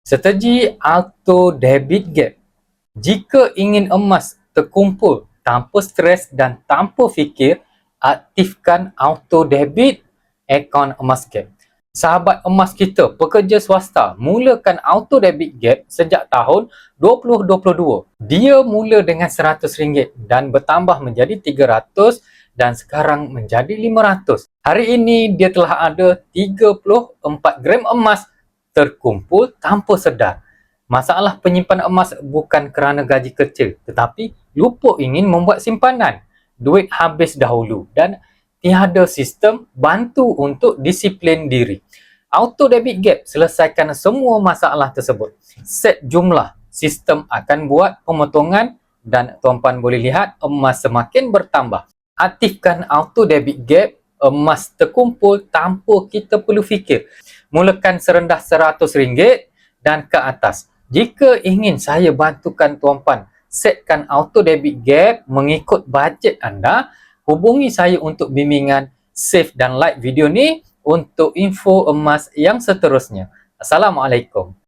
Strategi auto debit gap. Jika ingin emas terkumpul tanpa stres dan tanpa fikir, aktifkan auto debit akaun emas gap. Sahabat emas kita, pekerja swasta, mulakan auto debit gap sejak tahun 2022. Dia mula dengan RM100 dan bertambah menjadi RM300 dan sekarang menjadi RM500. Hari ini dia telah ada 34 gram emas terkumpul tanpa sedar. Masalah penyimpanan emas bukan kerana gaji kecil, tetapi lupa ingin membuat simpanan. Duit habis dahulu dan tiada sistem bantu untuk disiplin diri. Auto debit gap selesaikan semua masalah tersebut. Set jumlah, sistem akan buat pemotongan dan tuan-puan boleh lihat emas semakin bertambah. Aktifkan auto debit gap, emas terkumpul tanpa kita perlu fikir. Mulakan serendah RM100 dan ke atas. Jika ingin saya bantukan tuan-puan setkan auto debit gap mengikut bajet anda, hubungi saya untuk bimbingan. Save dan like video ni untuk info emas yang seterusnya. Assalamualaikum.